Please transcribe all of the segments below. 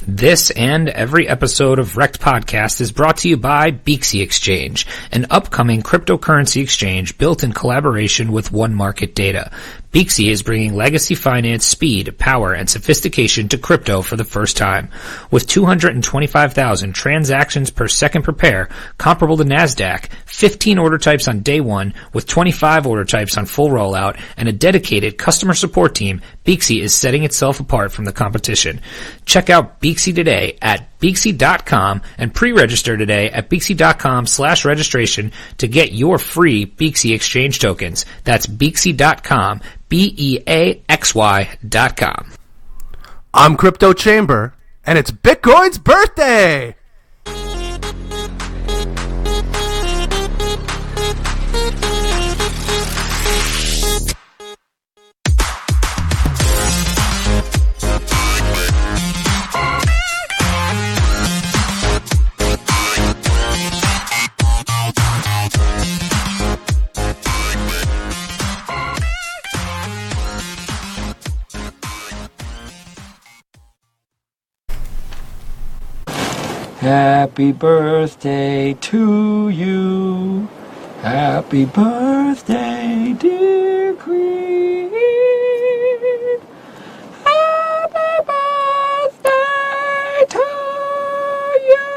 This and every episode of REKT Podcast is brought to you by Beaksy Exchange, an upcoming cryptocurrency exchange built in collaboration with One Market Data. Beaksy is bringing legacy finance speed, power, and sophistication to crypto for the first time. With 225,000 transactions per second per pair, comparable to NASDAQ, 15 order types on day one, with 25 order types on full rollout, and a dedicated customer support team, Beaksy is setting itself apart from the competition. Check out Beaksy today at Beaksy.com and pre-register today at Beaksy.com/registration to get your free Beaksy Exchange tokens. That's Beaksy.com, BEAXY.com. I'm Crypto Chamber, and it's Bitcoin's birthday! Happy birthday to you. Happy birthday, dear Queen. Happy birthday to you.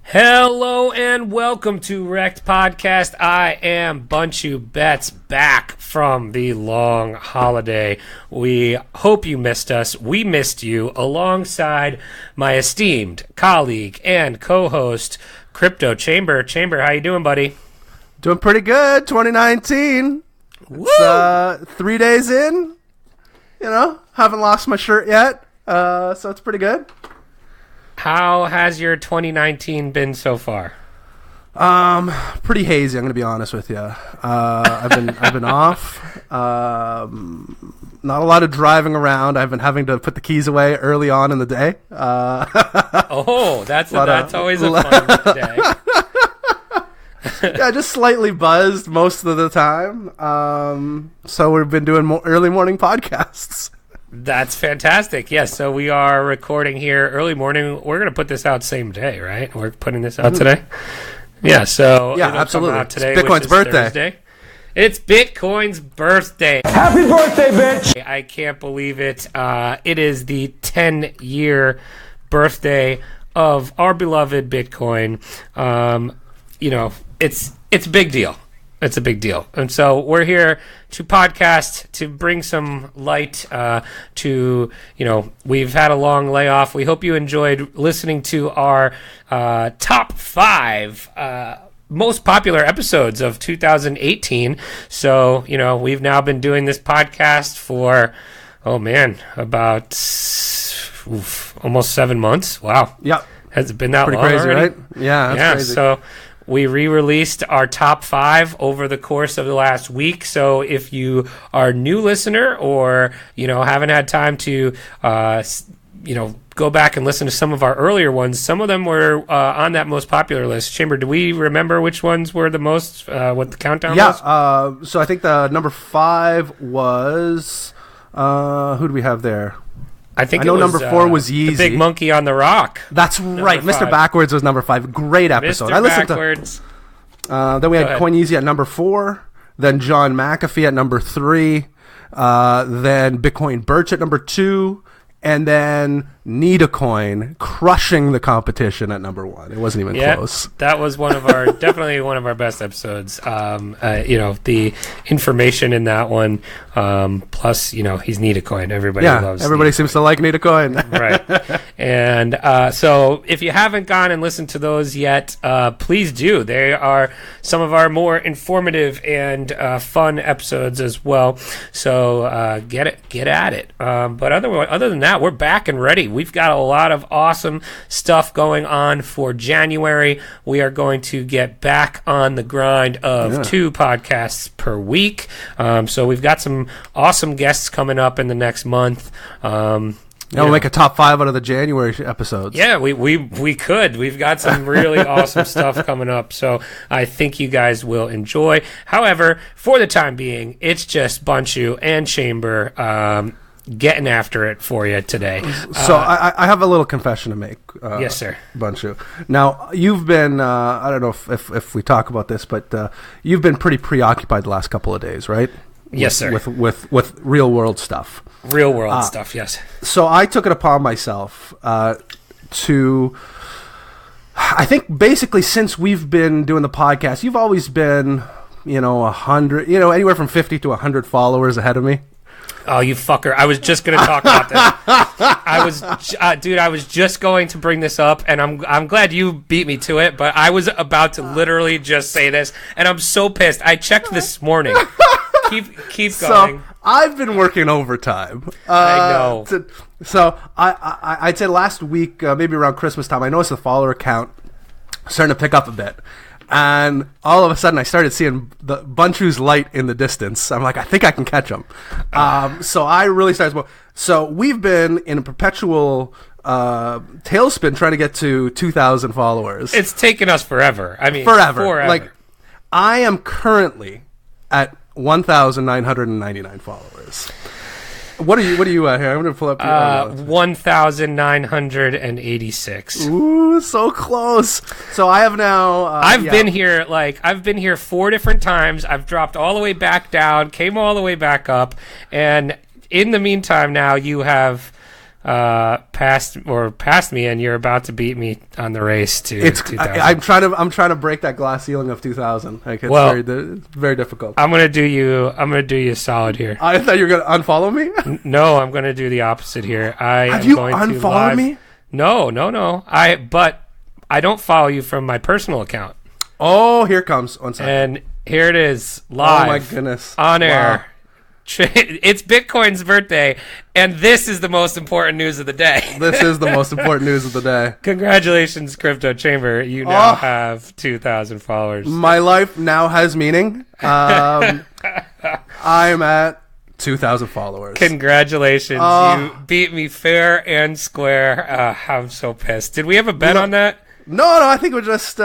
Hello and welcome to REKT Podcast. I am Bunchu Betts, back from the long holiday. We hope you missed us. We missed you, alongside my esteemed colleague and co-host, Crypto Chamber. Chamber, how you doing, buddy? Doing pretty good, 2019. Woo! It's 3 days in. You know, haven't lost my shirt yet, so it's pretty good. How has your 2019 been so far? Pretty hazy, I'm gonna be honest with you. I've been off. Not a lot of driving around. I've been having to put the keys away early on in the day. That's always a fun day. Yeah, just slightly buzzed most of the time. So we've been doing more early morning podcasts. That's fantastic. Yes, so we are recording here early morning. We're going to put this out same day, right? We're putting this out today? Yeah, so yeah, it'll absolutely. come out today, it's Bitcoin's birthday. Thursday. It's Bitcoin's birthday. Happy birthday, bitch. I can't believe it. It is the 10-year birthday of our beloved Bitcoin. It's a big deal. It's a big deal. And so we're here to podcast, to bring some light we've had a long layoff. We hope you enjoyed listening to our top 5 most popular episodes of 2018. So, we've now been doing this podcast for, about almost 7 months. Wow. Yep. Has it been that pretty long crazy, already? right? Yeah, that's crazy. So we re-released our top 5 over the course of the last week. So if you are a new listener or, haven't had time to, go back and listen to some of our earlier ones, some of them were on that most popular list. Chamber, do we remember which ones were the most, what the countdown was? Yeah, so I think the number 5 was, who do we have there? I know number 4 was Yeezy. The Big Monkey on the Rock. That's right. Mr. Backwards was number 5. Great episode. Mr. Backwards. Then we had Coin Yeezy at number 4. Then John McAfee at number 3. Then Bitcoin Birch at number 2. And then Need a Coin crushing the competition at number 1. It wasn't even close. That was one of our definitely one of our best episodes. The information in that one, plus he's Need a Coin. Everybody loves. Everybody seems to like Need a Coin, right? And so if you haven't gone and listened to those yet, please do. They are some of our more informative and fun episodes as well. So get at it. But other than that, we're back and ready. We've got a lot of awesome stuff going on for January. We are going to get back on the grind of 2 podcasts per week. So we've got some awesome guests coming up in the next month. We'll make a top 5 out of the January episodes. Yeah, we could. We've got some really awesome stuff coming up, so I think you guys will enjoy. However, for the time being, it's just Bunchu and Chamber. getting after it for you today. So I have a little confession to make. Yes, sir. Bunchu. Now, you've been, I don't know if we talk about this, but you've been pretty preoccupied the last couple of days, right? Yes, sir. With real world stuff. Real world stuff, yes. So I took it upon myself to... I think basically since we've been doing the podcast, you've always been, 100, anywhere from 50 to 100 followers ahead of me. Oh, you fucker. I was just going to talk about that. I was just going to bring this up, and I'm glad you beat me to it, but I was about to literally just say this, and I'm so pissed. I checked this morning. Keep going. So, I've been working overtime. I know. I'd say last week, maybe around Christmas time, I noticed the follower count starting to pick up a bit. And all of a sudden, I started seeing the Bunchu's light in the distance. I'm like, I think I can catch him. So I really started. So we've been in a perpetual tailspin trying to get to 2,000 followers. It's taken us forever. I mean, forever. Like, I am currently at 1,999 followers. What are you here? I'm going to pull up your 1,986. Ooh, so close. So I have now I've been here 4 different times. I've dropped all the way back down, came all the way back up, and in the meantime now you have passed me, and you're about to beat me on the race to 2,000. I'm trying to break that glass ceiling of 2,000. Like it's very difficult. I'm gonna do you a solid here. I thought you were gonna unfollow me. No, I'm gonna do the opposite here. Have you unfollowed me? No. But I don't follow you from my personal account. Oh, here comes 1 second. And here it is, live. Oh my goodness, on air. Wow. It's Bitcoin's birthday, and this is the most important news of the day. This is the most important news of the day. Congratulations, Crypto Chamber. You now have 2,000 followers. My life now has meaning. I'm at 2,000 followers. Congratulations. You beat me fair and square. I'm so pissed. Did we have a bet on that? No, I think we're just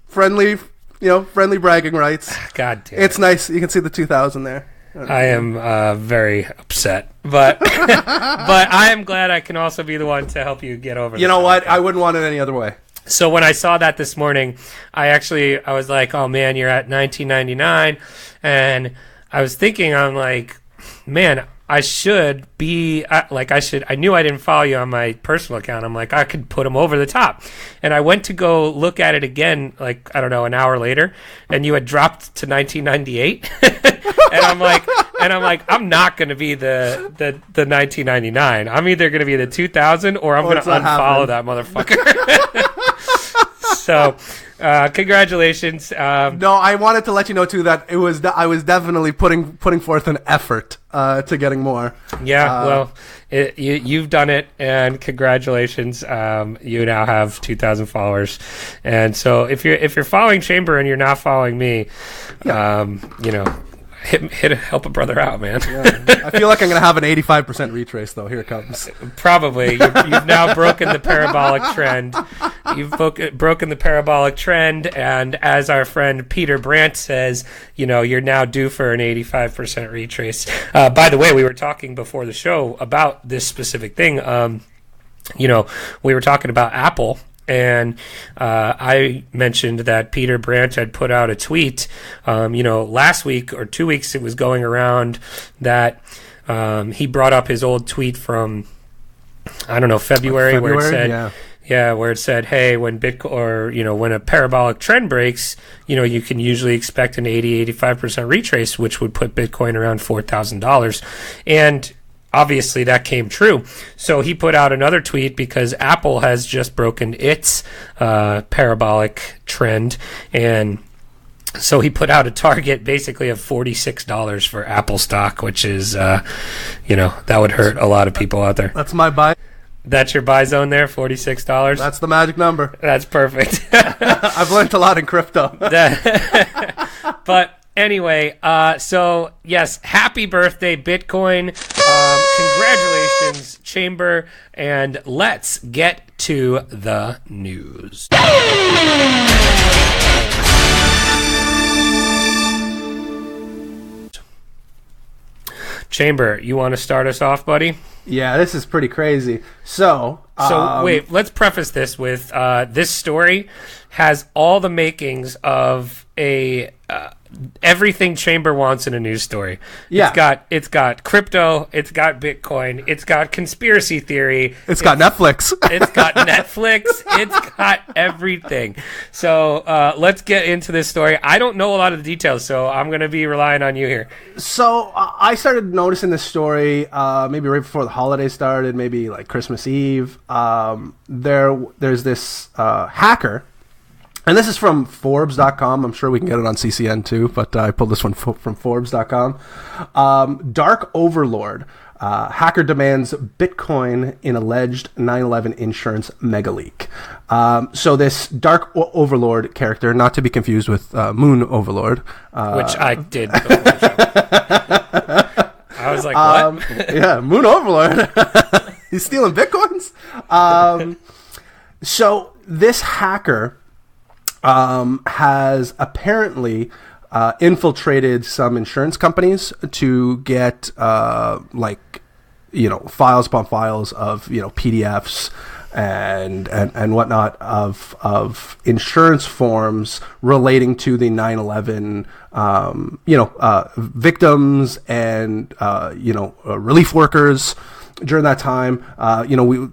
friendly, friendly bragging rights. God damn. It's nice. You can see the 2,000 there. I am very upset, but I am glad I can also be the one to help you get over. You know what? I wouldn't want it any other way. So when I saw that this morning, I was like, oh man, you're at 1999, and I was thinking, I'm like, man, I should be I knew I didn't follow you on my personal account. I'm like, I could put them over the top. And I went to go look at it again, like, I don't know, an hour later, and you had dropped to 1998. and I'm like, I'm not going to be the 1999. I'm either going to be the 2000 or I'm going to unfollow that motherfucker. So, congratulations. No, I wanted to let you know too that I was definitely putting forth an effort to getting more. Yeah, well, you've done it, and congratulations. You now have 2,000 followers, and so if you're following Chamber and you're not following me, help a brother out, man. Yeah. I feel like I'm going to have an 85% retrace, though. Here it comes. Probably. You've now broken the parabolic trend. You've broken the parabolic trend, and as our friend Peter Brandt says, you're now due for an 85% retrace. By the way, we were talking before the show about this specific thing. We were talking about Apple. And I mentioned that Peter Brandt had put out a tweet, last week or 2 weeks. It was going around that he brought up his old tweet from, I don't know, February where it said, where it said, hey, when Bitcoin or when a parabolic trend breaks, you can usually expect an 85% retrace, which would put Bitcoin around $4,000, and obviously that came true. So he put out another tweet because Apple has just broken its parabolic trend, and so he put out a target basically of $46 for Apple stock, which is that would hurt a lot of people out there. That's my buy. That's your buy zone there, $46? That's the magic number. That's perfect. I've learned a lot in crypto. But anyway, so yes, happy birthday, Bitcoin. Congratulations, Chamber, and let's get to the news. Chamber, you want to start us off, buddy? Yeah, this is pretty crazy. So wait, let's preface this with this story has all the makings of a everything Chamber wants in a news story. Yeah. It's got crypto, it's got Bitcoin, it's got conspiracy theory, it's got Netflix. It's got Netflix, it's got everything. So let's get into this story. I don't know a lot of the details, so I'm going to be relying on you here. So I started noticing this story maybe right before the holiday started, maybe like Christmas Eve. There's this hacker. And this is from Forbes.com. I'm sure we can get it on CCN too, but I pulled this one from Forbes.com. Dark Overlord. Hacker demands Bitcoin in alleged 9/11 insurance mega leak. So this Dark Overlord character, not to be confused with Moon Overlord. Which I did before the show. I was like, what? Yeah, Moon Overlord. He's stealing Bitcoins? So this hacker has apparently infiltrated some insurance companies to get files upon files of PDFs and whatnot of insurance forms relating to the 9/11 victims and relief workers. During that time,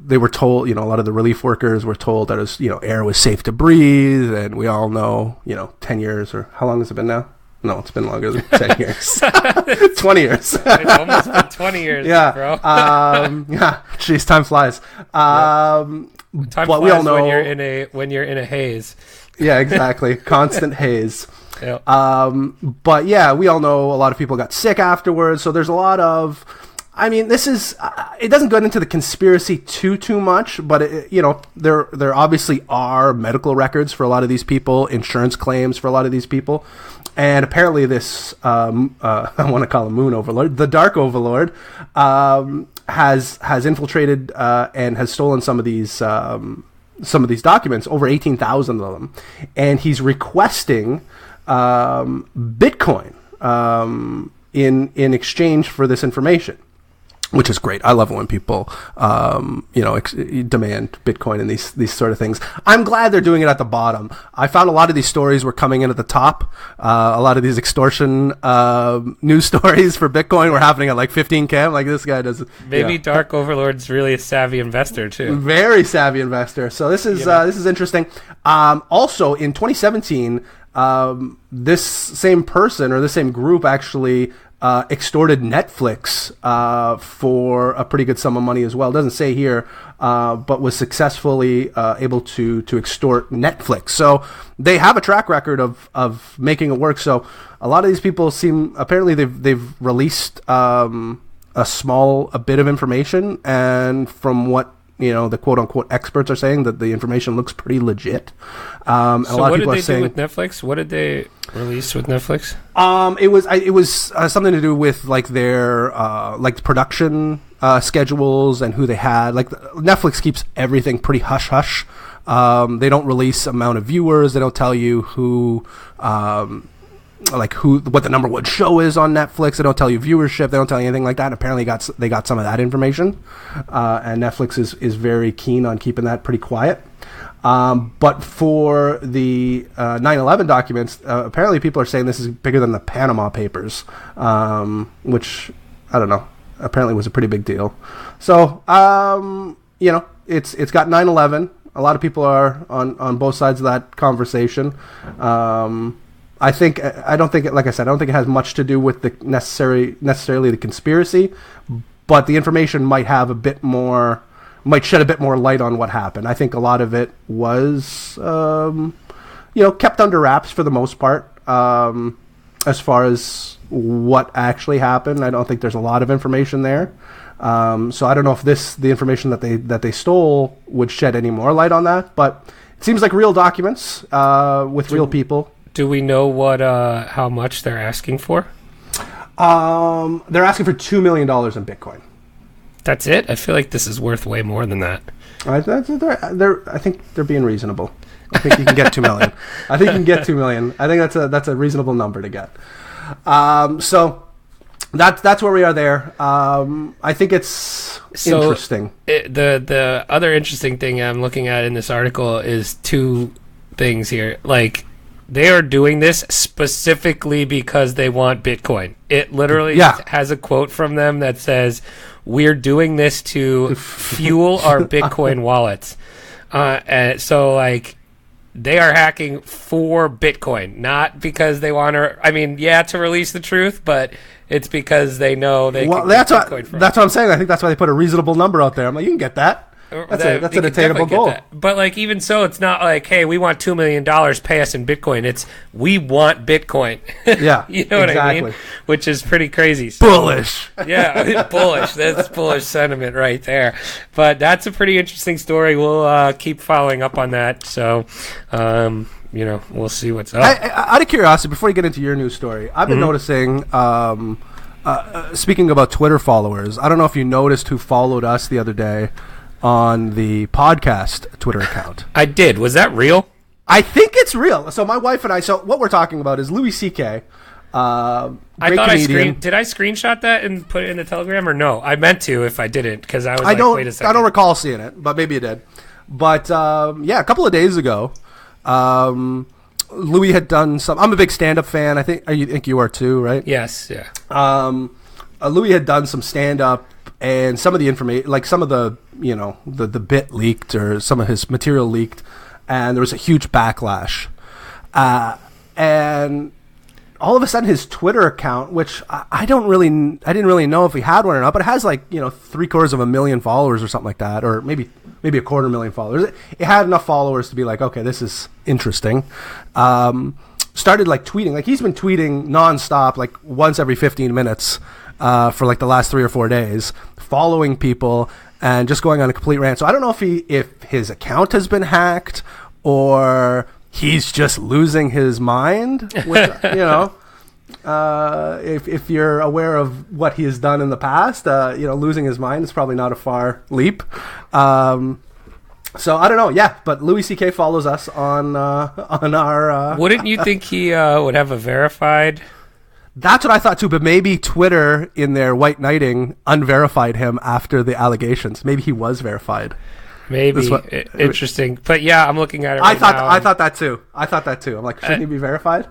they were told, a lot of the relief workers were told that air was safe to breathe, and we all know, 10 years, or how long has it been now? No, it's been longer than 10 years. 20 years. It's almost been 20 years, yeah, bro. Geez, time flies. Time flies we all know when you're in a haze. Yeah, exactly. Constant haze. Yep. But yeah, we all know a lot of people got sick afterwards, so there's a lot of... this is, it doesn't go into the conspiracy too much, but there obviously are medical records for a lot of these people, insurance claims for a lot of these people. And apparently this, I want to call him Moon Overlord, the Dark Overlord, has infiltrated, and has stolen some of these documents, over 18,000 of them. And he's requesting, Bitcoin, in exchange for this information. Which is great. I love it when people, demand Bitcoin and these sort of things. I'm glad they're doing it at the bottom. I found a lot of these stories were coming in at the top. A lot of these extortion news stories for Bitcoin were happening at like 15K. I'm like, this guy does. Maybe Dark Overlord's really a savvy investor too. Very savvy investor. So this is interesting. Also in 2017, this same person or this same group actually extorted Netflix for a pretty good sum of money as well. It doesn't say here, but was successfully able to extort Netflix. So they have a track record of making it work. So a lot of these people apparently they've released a bit of information, and from what the quote-unquote experts are saying, that the information looks pretty legit. So a lot of people do with Netflix? What did they release with Netflix? It was something to do with like their production schedules and who they had. Like Netflix keeps everything pretty hush-hush. They don't release amount of viewers. They don't tell you who... what the number one show is on Netflix. They don't tell you viewership. They don't tell you anything like that. Apparently they got some of that information, and Netflix is very keen on keeping that pretty quiet. But for the 9/11 documents, apparently people are saying this is bigger than the Panama Papers, which I don't know. Apparently was a pretty big deal. So it's got 9/11. A lot of people are on both sides of that conversation. I don't think it has much to do with the necessarily the conspiracy, but the information might shed a bit more light on what happened. I think a lot of it was, kept under wraps for the most part. As far as what actually happened, I don't think there's a lot of information there. So I don't know if the information that they stole would shed any more light on that, but it seems like real documents with real people. Do we know how much they're asking for? They're asking for $2 million in Bitcoin. That's it? I feel like this is worth way more than that. I think they're being reasonable. I think you can get $2 million. I think that's a reasonable number to get. So that's where we are there. I think it's interesting. The other interesting thing I'm looking at in this article is two things here. Like, they are doing this specifically because they want Bitcoin. It literally has a quote from them that says, "We're doing this to fuel our Bitcoin wallets." And so, like, they are hacking for Bitcoin, not because they want to. I mean, to release the truth, but it's because they know they. Well, that's what I'm saying. I think that's why they put a reasonable number out there. I'm like, you can get that. That's an attainable goal. But, like, even so, it's not like, hey, we want $2 million, pay us in Bitcoin. It's, we want Bitcoin. Yeah, you know what I mean? Which is pretty crazy. So, bullish. Yeah, bullish. That's bullish sentiment right there. But that's a pretty interesting story. We'll keep following up on that. So, we'll see what's up. Out of curiosity, before you get into your news story, I've been noticing, speaking about Twitter followers, I don't know if you noticed who followed us the other day on the podcast Twitter account. I did. Was that real? I think it's real. So my wife and I, so what we're talking about is Louis C.K. I thought comedian. Did I screenshot that and put it in the Telegram or no? I meant to if I didn't, because I was wait a second. I don't recall seeing it, but maybe you did. But a couple of days ago, Louis had done some. I'm a big stand-up fan. I think you are too, right? Yes, yeah. Louis had done some stand-up, and some of the information, like some of the, the bit leaked, or some of his material leaked, and there was a huge backlash. And all of a sudden his Twitter account, which I didn't really know if he had one or not, but it has 750,000 followers or something like that, or maybe 250,000 followers. It had enough followers to be like, okay, this is interesting. Started tweeting, he's been tweeting nonstop, once every 15 minutes, for the last 3 or 4 days, following people and just going on a complete rant. So I don't know if his account has been hacked or he's just losing his mind, which, if you're aware of what he has done in the past, losing his mind is probably not a far leap. So I don't know. Yeah, but Louis C.K. follows us on our. Wouldn't you think he would have a verified? That's what I thought too, but maybe Twitter, in their white knighting, unverified him after the allegations. Maybe he was verified. Maybe. Interesting. But yeah, I'm looking at it right now. I thought that too. I'm like, shouldn't he be verified?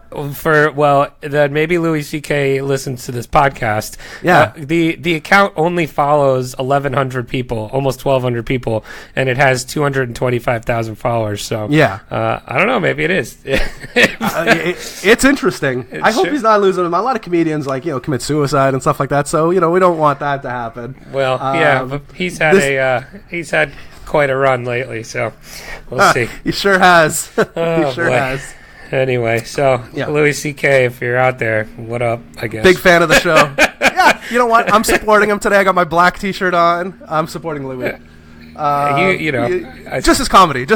Then maybe Louis C.K. listens to this podcast. Yeah. The account only follows 1,100 people, almost 1,200 people, and it has 225,000 followers. So yeah. I don't know. Maybe it is. It's interesting. I hope he's not losing them. A lot of comedians commit suicide and stuff like that. So we don't want that to happen. Well, but he's had quite a run lately, so we'll see. He sure has. Has. Anyway, so Louis C.K., if you're out there, what up, I guess. Big fan of the show. Yeah, you know what? I'm supporting him today. I got my black T-shirt on. I'm supporting Louis. Just his comedy.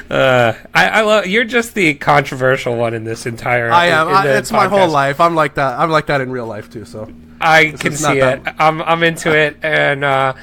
I love. You're just the controversial one in this entire. I am. It's podcast. My whole life. I'm like that. I'm like that in real life too. So I can see it. I'm into it, and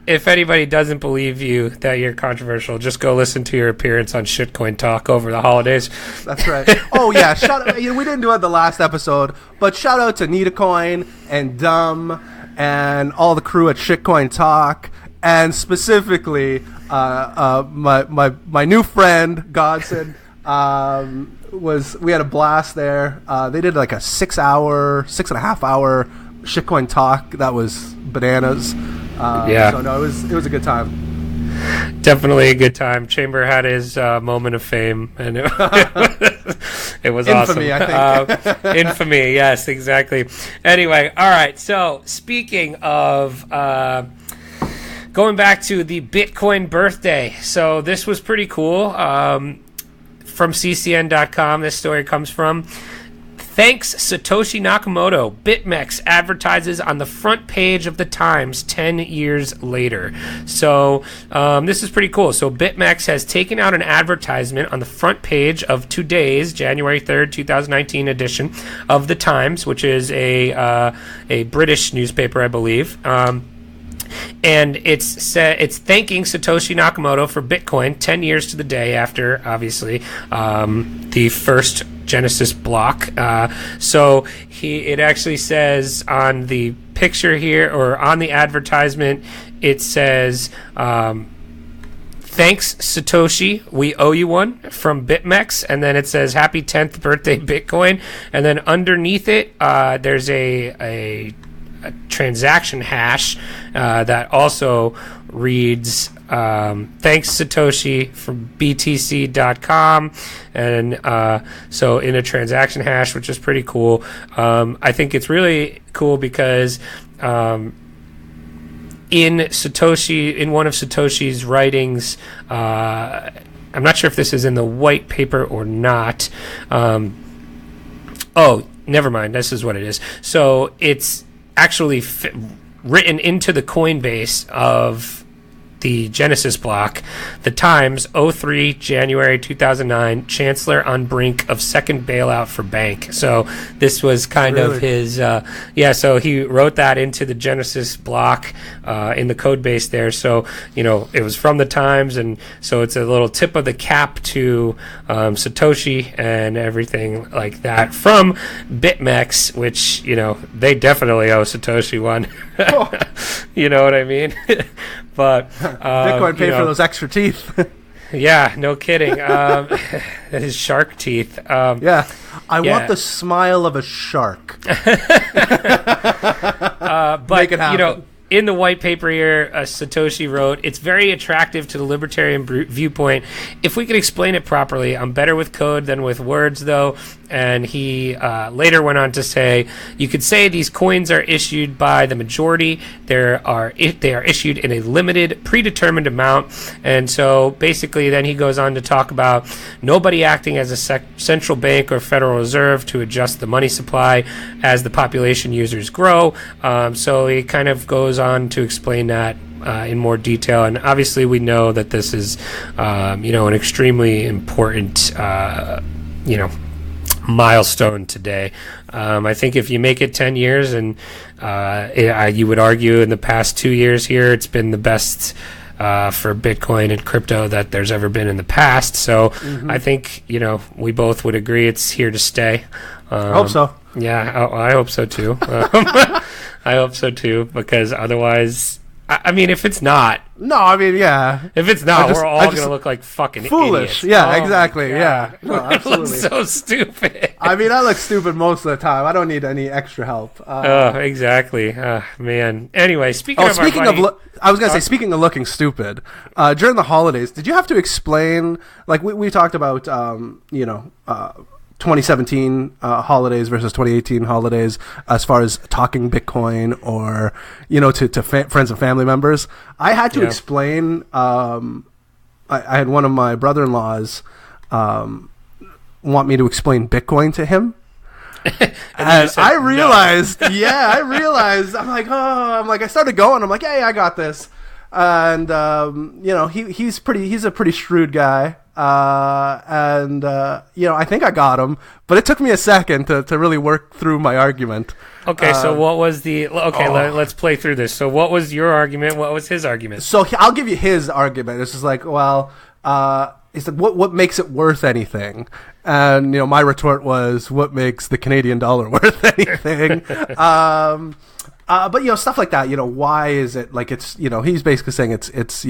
if anybody doesn't believe you that you're controversial, just go listen to your appearance on Shitcoin Talk over the holidays. That's right. Oh yeah, we didn't do it the last episode, but shout out to Nitacoin and Dumb and all the crew at Shitcoin Talk. And specifically, my new friend Godson we had a blast there. They did a 6.5 hour shitcoin talk that was bananas. So no, it was a good time. Definitely a good time. Chamber had his moment of fame, and it was infamy, awesome. I think. Infamy, yes, exactly. Anyway, all right. So speaking of. Going back to the Bitcoin birthday. So this was pretty cool. From ccn.com, this story comes from. Thanks, Satoshi Nakamoto. BitMEX advertises on the front page of the Times 10 years later. So this is pretty cool. So BitMEX has taken out an advertisement on the front page of today's January 3rd, 2019 edition of the Times, which is a British newspaper, I believe. And it's thanking Satoshi Nakamoto for Bitcoin 10 years to the day after, obviously, the first Genesis block. So it actually says on the picture here, or on the advertisement, it says, thanks, Satoshi, we owe you one, from BitMEX, and then it says, happy 10th birthday, Bitcoin, and then underneath it, there's a transaction hash that also reads, thanks, Satoshi, from BTC.com, and so in a transaction hash, which is pretty cool. I think it's really cool because in one of Satoshi's writings, I'm not sure if this is in the white paper or not. Oh, never mind. This is what it is. So it's actually written into the Coinbase of the Genesis block. The Times, 03 January 2009, Chancellor on brink of second bailout for bank. So this was kind of his, so he wrote that into the Genesis block in the code base there. So, it was from the Times, and so it's a little tip of the cap to Satoshi and everything like that from BitMEX, which, they definitely owe Satoshi one. You know what I mean? But Bitcoin paid for those extra teeth. Yeah, no kidding. His shark teeth. I want the smile of a shark. But make it happen. In the white paper here, Satoshi wrote, it's very attractive to the libertarian viewpoint. If we could explain it properly, I'm better with code than with words, though. And he later went on to say, you could say these coins are issued by the majority. They are issued in a limited, predetermined amount. And so basically then he goes on to talk about nobody acting as a central bank or Federal Reserve to adjust the money supply as the population users grow. So he kind of goes on to explain that in more detail. And obviously we know that this is, an extremely important, milestone today. I think if you make it 10 years, and you would argue in the past 2 years here, it's been the best for Bitcoin and crypto that there's ever been in the past. So I think, we both would agree it's here to stay. I hope so. Yeah, I hope so too. I hope so too, because otherwise, I mean, if it's not. No, I mean, yeah. If it's not, we're all going to look like fucking foolish. idiots. Yeah, exactly. Yeah. No, absolutely. So stupid. I mean, I look stupid most of the time. I don't need any extra help. Exactly. Man. Anyway, speaking of I was going to say, speaking of looking stupid, during the holidays, did you have to explain, like we talked about, 2017 holidays versus 2018 holidays as far as talking Bitcoin or, to friends and family members. I had to explain, I had one of my brother-in-laws want me to explain Bitcoin to him. and I realized, no. I realized, I started going, I'm like, hey, I got this. And, he's a pretty shrewd guy. I think I got him, but it took me a second to really work through my argument. Okay, so what was let's play through this. So what was your argument? What was his argument? So I'll give you his argument. It's just like, he said, what makes it worth anything? And, my retort was, what makes the Canadian dollar worth anything? But stuff like that. Why is it like it's? He's basically saying it's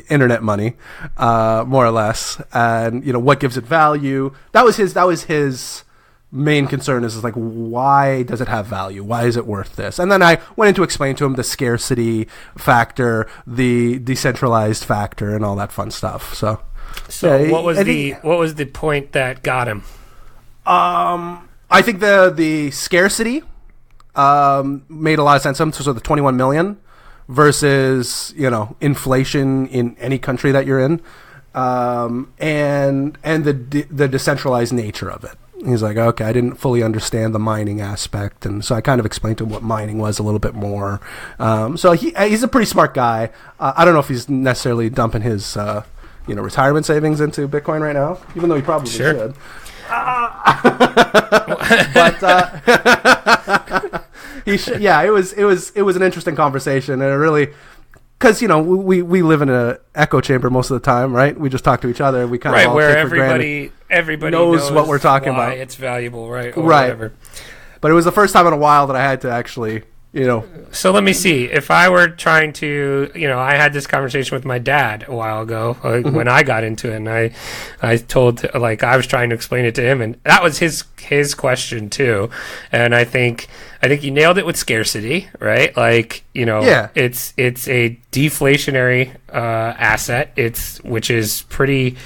internet money, more or less, and what gives it value. That was his main concern is like, why does it have value? Why is it worth this? And then I went in to explain to him the scarcity factor, the decentralized factor, and all that fun stuff. So what was the point that got him? I think the scarcity. Made a lot of sense. So the 21 million versus inflation in any country that you're in, and the decentralized nature of it. He's like, okay, I didn't fully understand the mining aspect, and so I kind of explained to him what mining was a little bit more. So he's a pretty smart guy. I don't know if he's necessarily dumping his retirement savings into Bitcoin right now, even though he probably should. But it was an interesting conversation, and it really because we live in an echo chamber most of the time, right? We just talk to each other. We kind of all where take for granted. everybody knows what we're talking about. It's valuable, right? Or right. Whatever. But it was the first time in a while that I had to actually, So let me see. If I were trying to, I had this conversation with my dad a while ago when I got into it, and I told, I was trying to explain it to him, and that was his question too. And I think you nailed it with scarcity, right? It's a deflationary asset. Which is pretty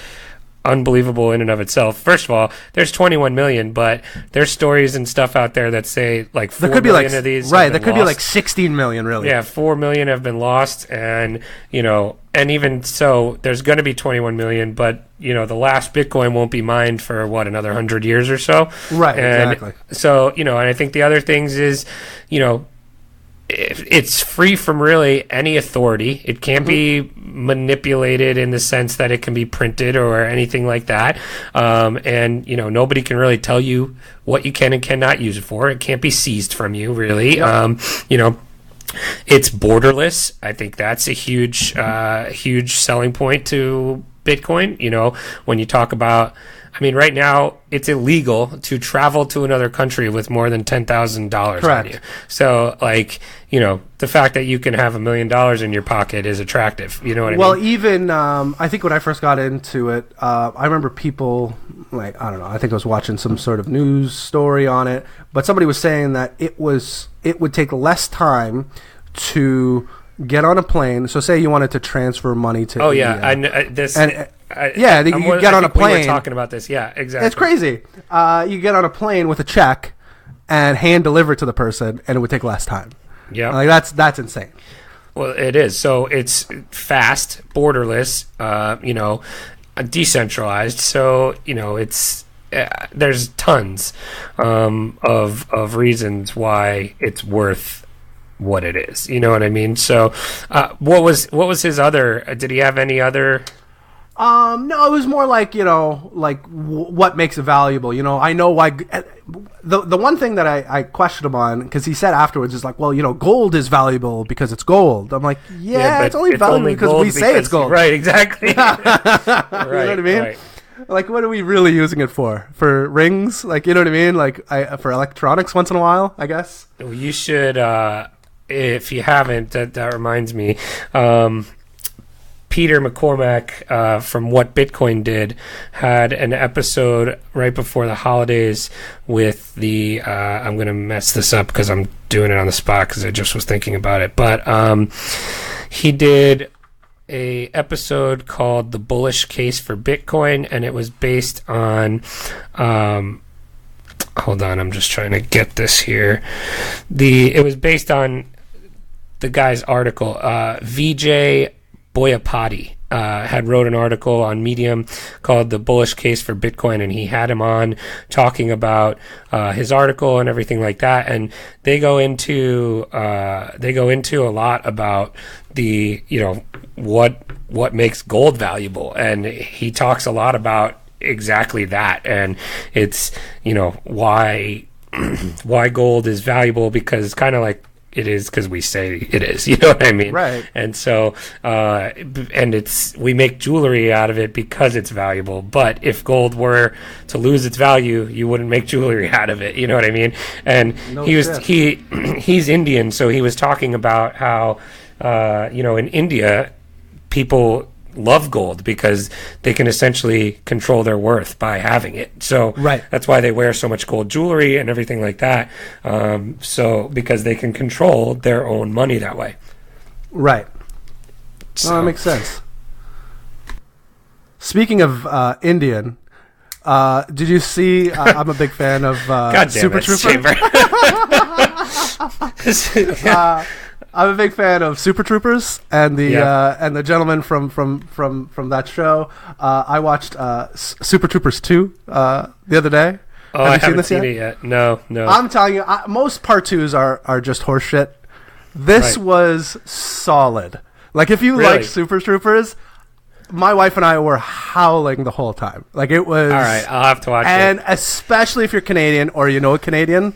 unbelievable in and of itself. First of all, there's 21 million, but there's stories and stuff out there that say 4 million of these. Right, there could be 16 million, really. Yeah, 4 million have been lost, and and even so, there's going to be 21 million, but the last Bitcoin won't be mined for another 100 years or so. Right, and exactly. So and I think the other things is it's free from really any authority. It can't be manipulated in the sense that it can be printed or anything like that. And nobody can really tell you what you can and cannot use it for. It can't be seized from you, really. Yep. It's borderless. I think that's a huge selling point to Bitcoin. When you talk about, right now it's illegal to travel to another country with more than $10,000 on you. So, the fact that you can have $1 million in your pocket is attractive. You know what I mean? Well, even I think when I first got into it, I remember people I don't know. I think I was watching some sort of news story on it, but somebody was saying that it would take less time to get on a plane. So, say you wanted to transfer money to India. You get on a plane. We were talking about this. Yeah, exactly. It's crazy. You get on a plane with a check and hand deliver it to the person, and it would take less time. Yeah, that's insane. Well, it is. So it's fast, borderless, decentralized. So it's there's tons of reasons why it's worth what it is. You know what I mean? So what was his other? Did he have any other? No, it was more what makes it valuable. I know why. The one thing that I questioned him on, because he said afterwards is gold is valuable because it's gold. I'm like, it's only valuable because we say it's gold. Right, exactly. You know what I mean? Right. What are we really using it for? For rings? You know what I mean? For electronics once in a while, I guess. You should, if you haven't, that reminds me. Peter McCormack from What Bitcoin Did had an episode right before the holidays with the I'm going to mess this up because I'm doing it on the spot because I just was thinking about it, but he did a episode called The Bullish Case for Bitcoin, and it was based on hold on, I'm just trying to get this here. It was based on the guy's article. VJ Boyapati had wrote an article on Medium called "The Bullish Case for Bitcoin," and he had him on talking about his article and everything like that. And they go into a lot about the what makes gold valuable, and he talks a lot about exactly that. And it's why gold is valuable, because it's kind of like it is because we say it is, you know what I mean? Right. And so, we make jewelry out of it because it's valuable. But if gold were to lose its value, you wouldn't make jewelry out of it. You know what I mean? And he's Indian, so he was talking about how, in India, people love gold because they can essentially control their worth by having it. So that's why they wear so much gold jewelry and everything like that. So because they can control their own money that way. Right. So that makes sense. Speaking of Indian, did you see? I'm a big fan of Super Trooper. I'm a big fan of Super Troopers and the gentleman from that show. I watched Super Troopers 2 the other day. Oh, I haven't seen it yet. No. I'm telling you, most part 2s are just horseshit. This was solid. If you like Super Troopers, my wife and I were howling the whole time. It was... All right, I'll have to watch it. And especially if you're Canadian or a Canadian...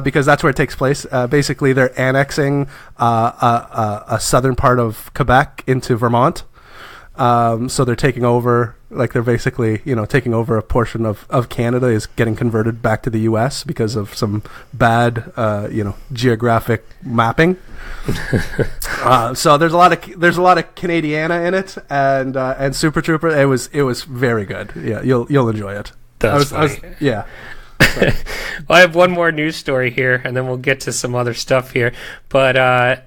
because that's where it takes place. Basically, they're annexing a southern part of Quebec into Vermont. So they're taking over, like they're basically, taking over a portion of Canada is getting converted back to the U.S. because of some bad, geographic mapping. So there's a lot of Canadiana in it, and Super Trooper. It was very good. Yeah, you'll enjoy it. That's funny. Yeah. Well, I have one more news story here, and then we'll get to some other stuff here. But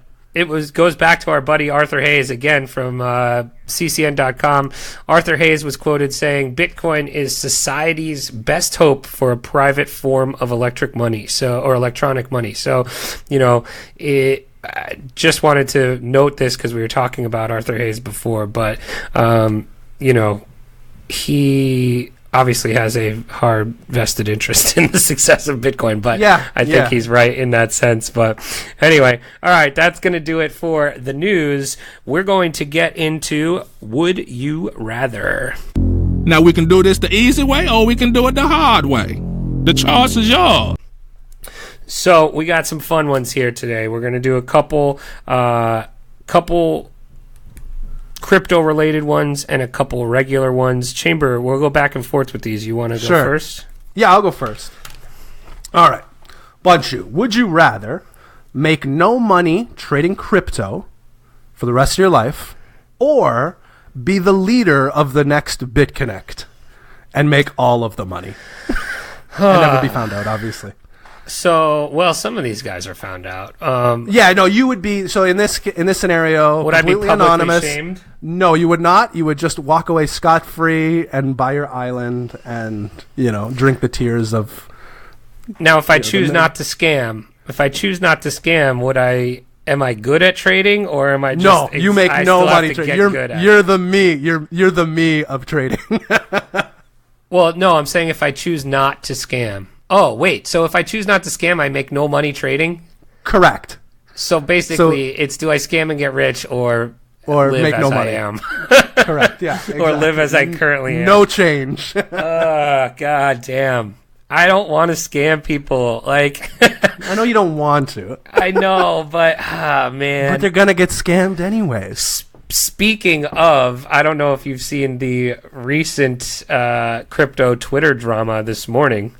goes back to our buddy Arthur Hayes again from ccn.com. Arthur Hayes was quoted saying, "Bitcoin is society's best hope for a private form of electronic money." So, I just wanted to note this because we were talking about Arthur Hayes before, but he obviously has a hard vested interest in the success of Bitcoin, but I think he's right in that sense. But anyway, all right, that's going to do it for the news. We're going to get into Would You Rather. Now, we can do this the easy way or we can do it the hard way. The choice is yours. So we got some fun ones here today. We're going to do a couple crypto-related ones and a couple regular ones. Chamber, we'll go back and forth with these. You want to go first? Yeah, I'll go first. All right. Bunchu, would you rather make no money trading crypto for the rest of your life or be the leader of the next BitConnect and make all of the money? And never be found out, obviously. So, well, some of these guys are found out. You would be. So in this scenario, would I be publicly anonymous, shamed? No, you would not. You would just walk away scot-free and buy your island and, drink the tears of... Now, if I choose not to scam, am I good at trading or am I just... No, you make no money trading. You're the me. You're the me of trading. Well, no, I'm saying if I choose not to scam. Oh, wait. So if I choose not to scam, I make no money trading? Correct. So basically, it's do I scam and get rich or live make as no money? I am? Correct, yeah. Exactly. Or live as I currently am. No change. God damn. I don't want to scam people. Like, I know you don't want to. I know, but, man. But they're going to get scammed anyways. Speaking of, I don't know if you've seen the recent crypto Twitter drama this morning.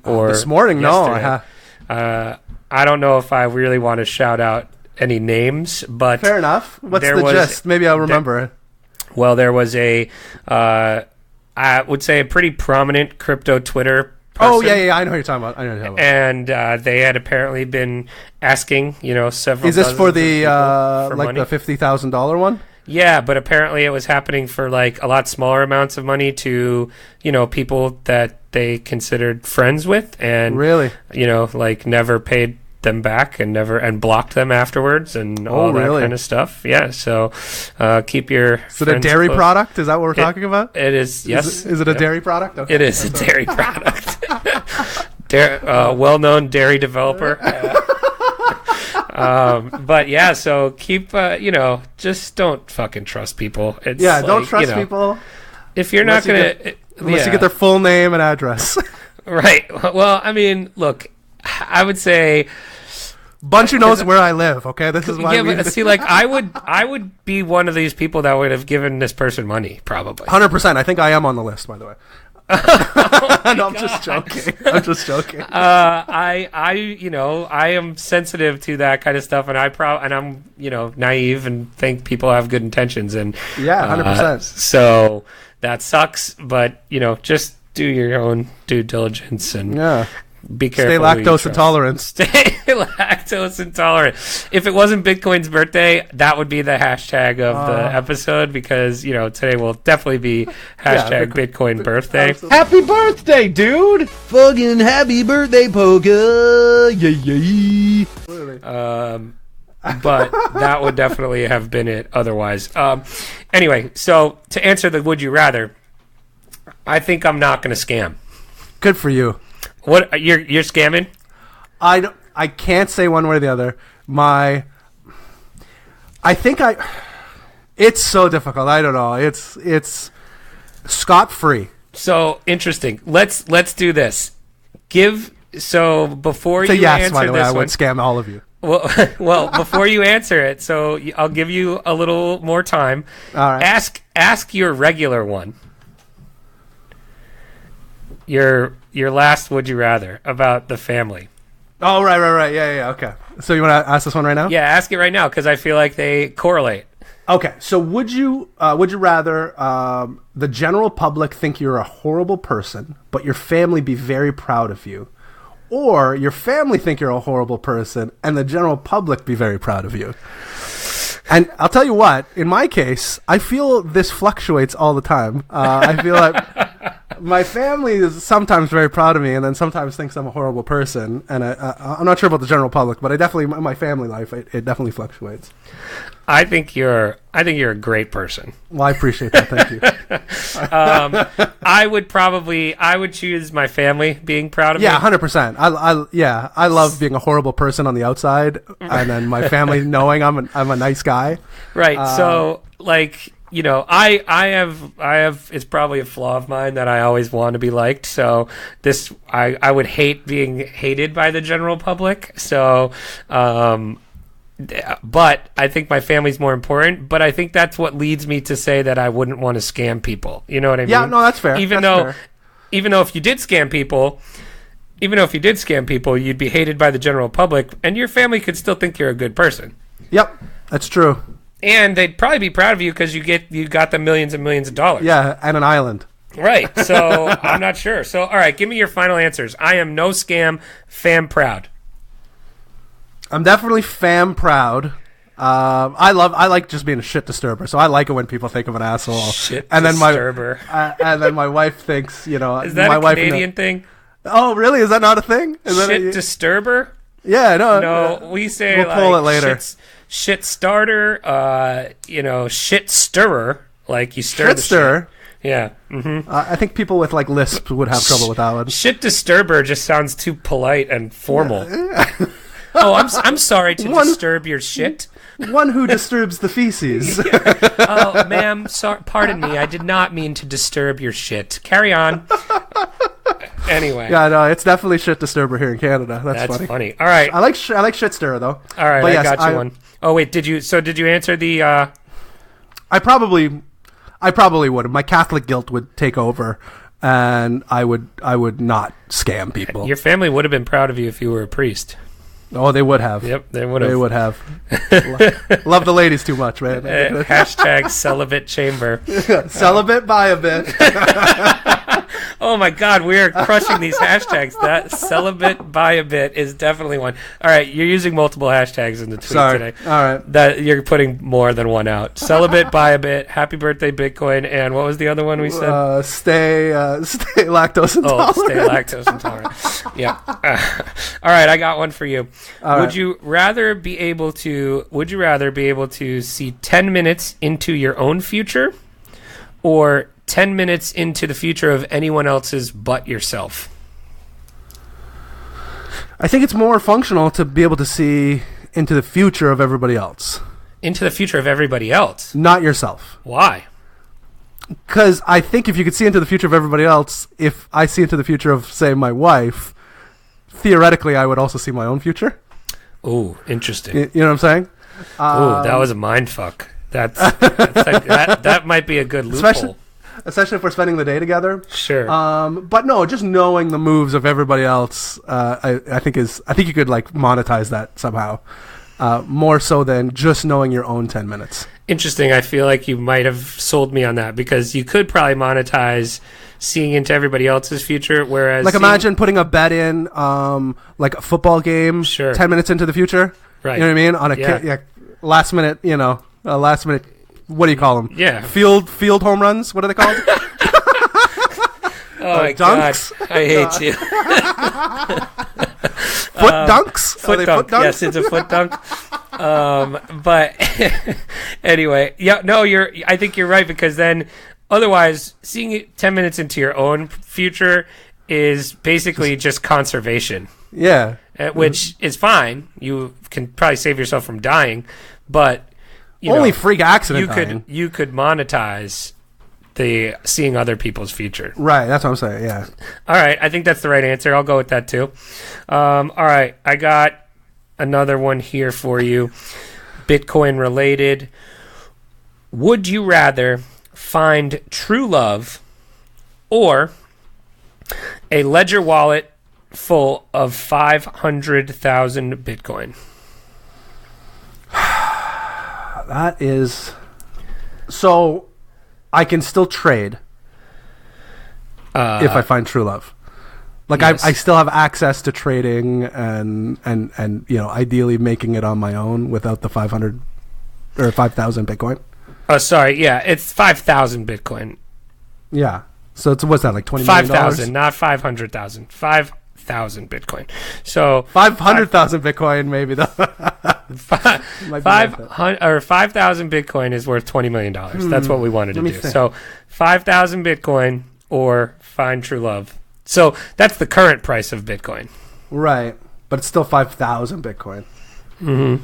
Or this morning, yesterday. No. I don't know if I really want to shout out any names, but... Fair enough. What's the gist? Maybe I'll remember it. Well, there was I would say a pretty prominent crypto Twitter person. Oh, yeah, I know what you're talking about. And they had apparently been asking, several... Is this for the, for like money. the $50,000 one? Yeah, but apparently it was happening for like a lot smaller amounts of money to, people that they considered friends with, and really, like never paid them back and blocked them afterwards and all that kind of stuff. Yeah, so keep your... Is it a dairy product? Is that what we're talking about? It is, yes. Is it a dairy product? Okay. It is a dairy product. Well-known dairy developer. But yeah, so keep, just don't fucking trust people. It's don't trust people. If you're not going to... Unless you get their full name and address. Right. Well, I mean, look, I would say... Bunchu knows where I live, okay? This is why but see, like, I would be one of these people that would have given this person money, probably. 100%. I think I am on the list, by the way. No, I'm just joking. I am sensitive to that kind of stuff, and I'm naive and think people have good intentions, and 100%. So that sucks, but just do your own due diligence and be careful. Stay lactose intolerant. Stay lactose intolerant. If it wasn't Bitcoin's birthday, that would be the hashtag of the episode, because today will definitely be hashtag Bitcoin birthday. Absolutely. Happy birthday, dude! Fucking happy birthday, Poga! Yeah. But that would definitely have been it otherwise. Anyway, so to answer the would you rather, I think I'm not going to scam. Good for you. What you're scamming? I can't say one way or the other. It's so difficult. I don't know. It's scot-free. So interesting. Let's do this. Give So before It's a you yes, answer by the way. this I one, would scam all of you. well, before you answer it, so I'll give you a little more time. All right. Ask your regular one. Your last would you rather about the family. Oh, right. Yeah. Okay. So you want to ask this one right now? Yeah, ask it right now because I feel like they correlate. Okay. So would you rather the general public think you're a horrible person, but your family be very proud of you, or your family think you're a horrible person and the general public be very proud of you? And I'll tell you what, in my case, I feel this fluctuates all the time. I feel like my family is sometimes very proud of me and then sometimes thinks I'm a horrible person. And I'm not sure about the general public, but my family life, it definitely fluctuates. I think you're a great person. Well, I appreciate that. Thank you. I would choose my family being proud of me. Yeah, 100%. I love being a horrible person on the outside, and then my family knowing I'm a nice guy. Right. So, like, you know, I have. It's probably a flaw of mine that I always want to be liked. So I would hate being hated by the general public. So, but I think my family's more important. But I think that's what leads me to say that I wouldn't want to scam people. You know what I mean? Yeah, no, that's fair. Even though if you did scam people, you'd be hated by the general public, and your family could still think you're a good person. Yep, that's true. And they'd probably be proud of you because you got them millions and millions of dollars. Yeah, and an island. Right. So I'm not sure. So all right, give me your final answers. I am no scam, fam proud. I'm definitely fam proud. I like just being a shit disturber, so I like it when people think I'm an asshole. Shit and disturber. And then my wife thinks, you know, is that my a wife Canadian thing? Oh, really? Is that not a thing? Shit disturber? Yeah, no. No, we say we'll pull it later. Shit starter. Shit stirrer. Like you stir shit the stirrer. Shit. Yeah. Mm-hmm. I think people with like lisp would have trouble with that one. Shit disturber just sounds too polite and formal. Oh, I'm sorry to disturb your shit. One who disturbs the feces. Oh, ma'am, pardon me. I did not mean to disturb your shit. Carry on. Anyway. Yeah, no, it's definitely shit disturber here in Canada. That's funny. All right. I like shit stirrer though. All right, but yes, I got you one. Oh wait, did you answer the? I probably would. My Catholic guilt would take over, and I would not scam people. Your family would have been proud of you if you were a priest. Oh, they would have. Yep, they would have. They would have. Love the ladies too much, man. Hashtag celibate chamber. Celibate by a bit. Oh my God, we are crushing these hashtags. That celibate by a bit is definitely one. All right, you're using multiple hashtags in the tweet today. All right, that you're putting more than one out. Celibate by a bit. Happy birthday, Bitcoin. And what was the other one we said? Stay lactose intolerant. Oh, stay lactose intolerant. Yeah. All right, I got one for you. Would you rather be able to see 10 minutes into your own future, or 10 minutes into the future of anyone else's but yourself? I think it's more functional to be able to see into the future of everybody else. Into the future of everybody else? Not yourself. Why? Because I think if you could see into the future of everybody else, if I see into the future of, say, my wife, theoretically I would also see my own future. Ooh, interesting. You know what I'm saying? Ooh, that was a mind fuck. That might be a good loophole. Especially if we're spending the day together. Sure. But no, just knowing the moves of everybody else, I think you could like monetize that somehow. More so than just knowing your own 10 minutes. Interesting. I feel like you might have sold me on that, because you could probably monetize seeing into everybody else's future, whereas like imagine putting a bet in like a football game 10 minutes into the future. Right. You know what I mean? On a last minute, what do you call them? Yeah. Field home runs. What are they called? Oh my dunks? God. I hate you. Foot dunks? Foot dunk. Yes, it's a foot dunk. But anyway, yeah, no, I think you're right, because then otherwise seeing it 10 minutes into your own future is basically just conservation. Yeah. Which is fine. You can probably save yourself from dying, but only freak accident. You could monetize the seeing other people's future. Right, that's what I'm saying, yeah. All right, I think that's the right answer. I'll go with that too. All right, I got another one here for you. Bitcoin related. Would you rather find true love or a ledger wallet full of 500,000 Bitcoin? That is... So, I can still trade if I find true love. Like, yes. I still have access to trading and ideally making it on my own without the 500 or 5,000 Bitcoin. Oh, sorry. Yeah, it's 5,000 Bitcoin. Yeah. So it's what's that, like $20 million? 5,000, not 500,000. 5,000 Bitcoin. So 500,000 Bitcoin, maybe though. 5,000 Bitcoin is worth $20 million. That's what we wanted to do. Think. So 5,000 Bitcoin or find true love. So that's the current price of Bitcoin. Right, but it's still 5,000 Bitcoin. Mm-hmm.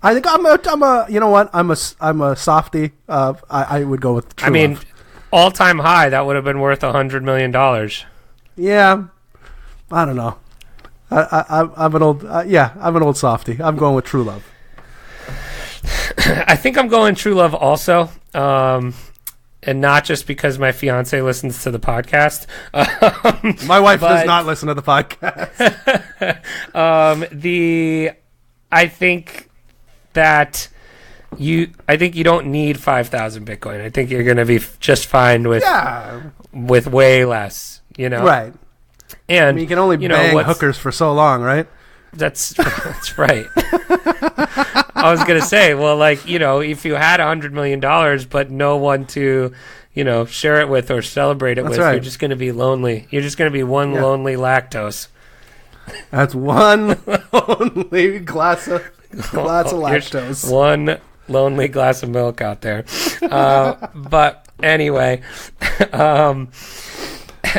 I think I'm a softie. I would go with true love. All time high, that would have been worth $100 million. Yeah, I don't know. I'm an old softie. I'm going with true love. I think I'm going true love also. And not just because my fiance listens to the podcast. My wife does not listen to the podcast. I think that you don't need 5,000 Bitcoin. I think you're going to be just fine with way less, Right. And you can only bang hookers for so long, right? That's right. I was going to say, well, if you had $100 million, but no one to, share it with or celebrate it with, right. You're just going to be lonely. You're just going to be one lonely lactose. That's one lonely glass of lactose. One lonely glass of milk out there. But anyway, all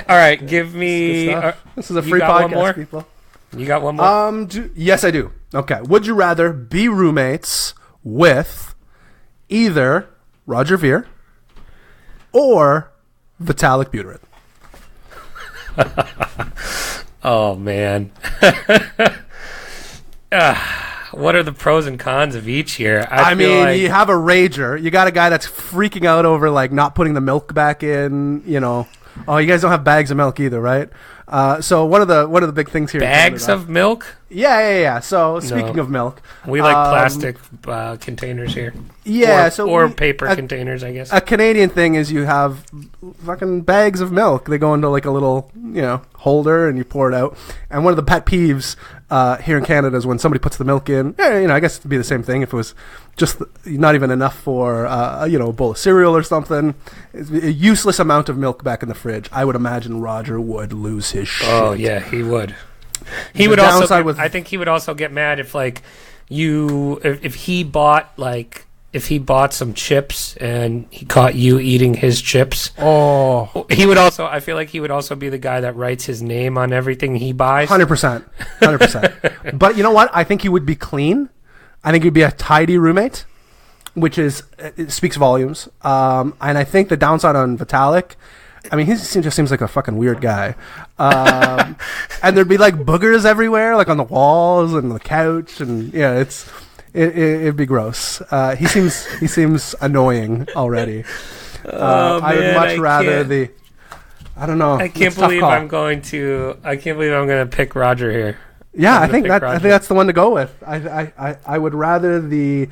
right, give me... This is a free podcast, one more? people. You got one more? Yes, I do. Okay. Would you rather be roommates with either Roger Ver or Vitalik Buterin? Oh, man. What are the pros and cons of each here? I mean, you have a rager. You got a guy that's freaking out over, not putting the milk back in, Oh, you guys don't have bags of milk either, right? So one of the big things here. Bags of milk? Yeah. So speaking of milk, we like plastic containers here. Yeah, or paper containers, I guess. A Canadian thing is you have fucking bags of milk. They go into a little holder and you pour it out. And one of the pet peeves here in Canada is when somebody puts the milk in. I guess it'd be the same thing if it was just not even enough for a bowl of cereal or something. It's a useless amount of milk back in the fridge. I would imagine Roger would lose his shit. Oh yeah, he would. He would also. I think he would also get mad if if he bought some chips and he caught you eating his chips. Oh, he would also. I feel like he would also be the guy that writes his name on everything he buys. 100%. But you know what? I think he would be clean. I think he'd be a tidy roommate, which it speaks volumes. And I think the downside on Vitalik, I mean, he just seems like a fucking weird guy. And there'd be boogers everywhere, on the walls and the couch, and it'd be gross. He seems annoying already. I would much rather I don't know. I can't believe I'm going to pick Roger here. Yeah, I think that's the one to go with. I would rather the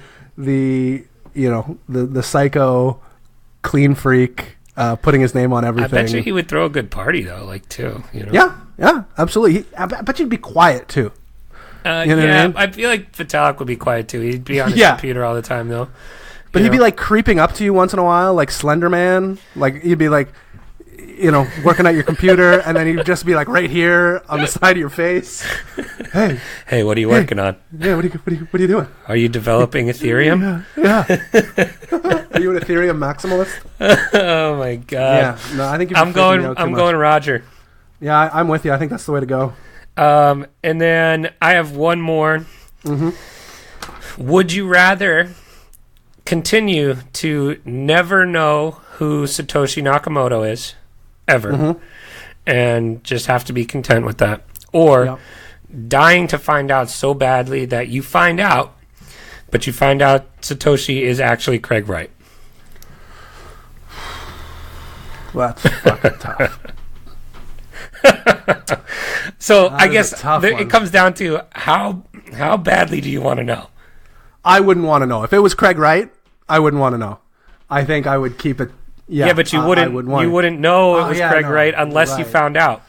psycho clean freak putting his name on everything. I bet you he would throw a good party though, too. Yeah, absolutely. I bet you'd be quiet too. I mean? I feel like Vitalik would be quiet too. He'd be on his computer all the time though. But he'd be creeping up to you once in a while, like Slender Man. He'd be working at your computer, and then he'd just be right here on the side of your face. Hey, what are you working on? Yeah, what are you doing? Are you developing Ethereum? Yeah. Are you an Ethereum maximalist? Oh my god. Yeah. No, I think I'm going Roger. Yeah, I'm with you. I think that's the way to go. And then I have one more. Mm-hmm. Would you rather continue to never know who Satoshi Nakamoto is, ever, and just have to be content with that. Or dying to find out so badly that you find out, but you find out Satoshi is actually Craig Wright. Well, that's fucking tough. So I guess it comes down to how badly do you want to know? I wouldn't want to know. If it was Craig Wright, I wouldn't want to know. I think I would keep it. Yeah, but you wouldn't. You wouldn't know it was Craig Wright unless you found out.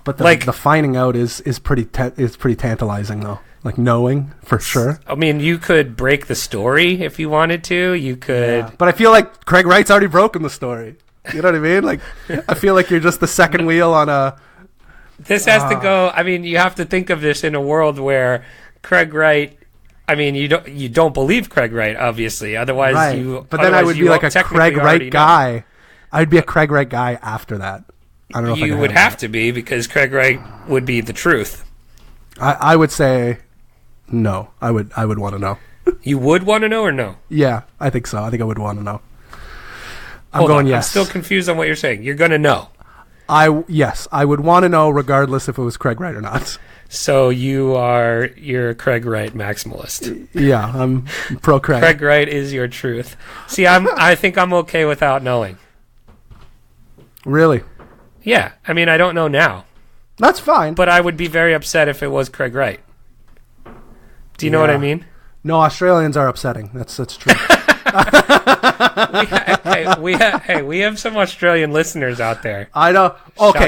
But the finding out is pretty tantalizing though. Like knowing for sure. I mean, you could break the story if you wanted to. You could, but I feel like Craig Wright's already broken the story. You know what I mean? Like, I feel like you're just the second wheel on a. This has to go. I mean, you have to think of this in a world where Craig Wright. I mean, you don't believe Craig Wright, obviously. Otherwise, right. But then I would be like a Craig Wright guy. I'd be a Craig Wright guy after that. I don't know. You would have to be, because Craig Wright would be the truth. I would say no. I would want to know. You would want to know or no? Yeah, I think so. I think I would want to know. Yes. I'm still confused on what you're saying. You're going to know. Yes, I would want to know regardless if it was Craig Wright or not. So you're a Craig Wright maximalist. Yeah, I'm pro Craig. Craig Wright is your truth. See, I think I'm okay without knowing. Really? Yeah. I mean, I don't know now. That's fine. But I would be very upset if it was Craig Wright. Do you know what I mean? No, Australians are upsetting. That's true. we have some Australian listeners out there. I know. Okay,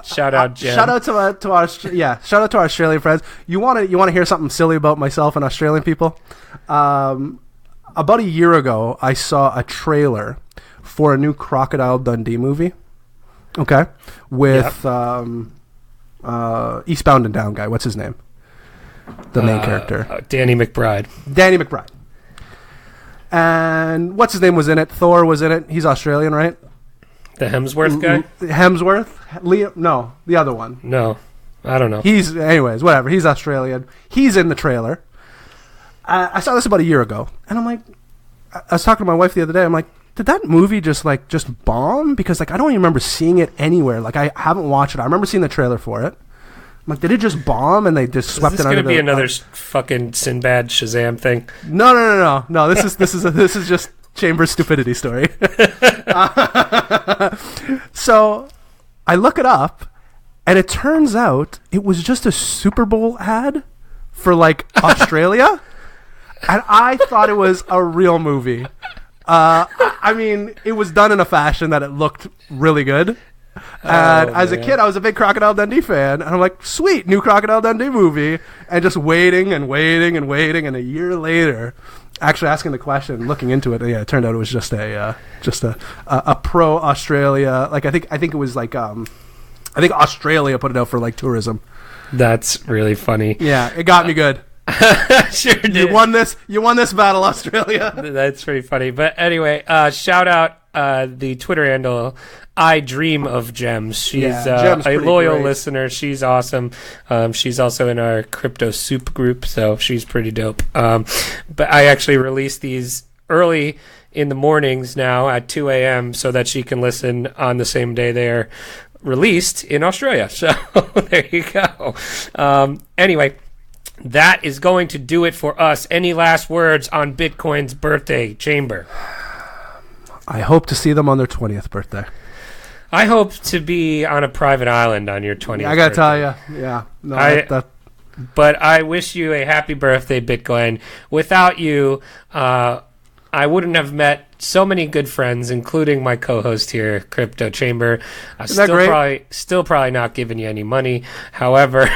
shout out, Jen. Shout out to our Australian friends. You want to hear something silly about myself and Australian people? About a year ago, I saw a trailer for a new Crocodile Dundee movie. Okay, with Eastbound and Down guy. What's his name? The main character, Danny McBride. And what's his name was in it? Thor was in it. He's Australian, right? The Hemsworth guy? Hemsworth? Liam? No, the other one. No, I don't know. Anyways, whatever. He's Australian. He's in the trailer. I saw this about a year ago, and I'm like, I was talking to my wife the other day. I'm like, did that movie just bomb? Because I don't even remember seeing it anywhere. Like, I haven't watched it. I remember seeing the trailer for it. I'm like, did it just bomb and they just swept it under the... Is this going to be another fucking Sinbad Shazam thing? No. This is just Chamber's stupidity story. So I look it up, and it turns out it was just a Super Bowl ad for Australia, and I thought it was a real movie. I mean, it was done in a fashion that it looked really good. And as a kid, I was a big Crocodile Dundee fan, and I'm like, sweet, new Crocodile Dundee movie, and just waiting, and a year later, actually asking the question, looking into it, it turned out it was just a pro Australia. I think it was I think Australia put it out for tourism. That's really funny. Yeah, it got me good. Sure did. You won this battle, Australia. That's pretty funny. But anyway, shout out the Twitter handle, I Dream of Gems. She's a loyal listener. She's awesome. She's also in our Crypto Soup group, so she's pretty dope. But I actually release these early in the mornings now at 2 a.m. so that she can listen on the same day they're released in Australia. So there you go. Anyway, that is going to do it for us. Any last words on Bitcoin's birthday, Chamber? I hope to see them on their 20th birthday. I hope to be on a private island on your 20th birthday. I got to tell you. Yeah. No, but I wish you a happy birthday, Bitcoin. Without you, I wouldn't have met so many good friends, including my co-host here, Crypto Chamber. Still probably not giving you any money. However...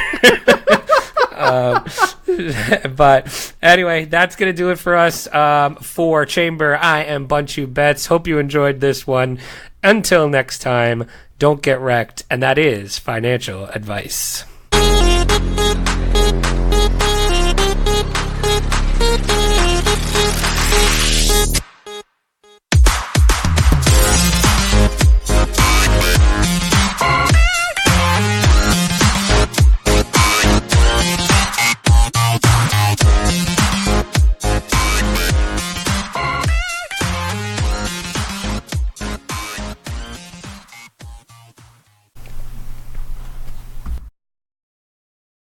but anyway, that's going to do it for us. For Chamber, I am Bunchu Bets. Hope you enjoyed this one. Until next time, don't get wrecked, and that is financial advice.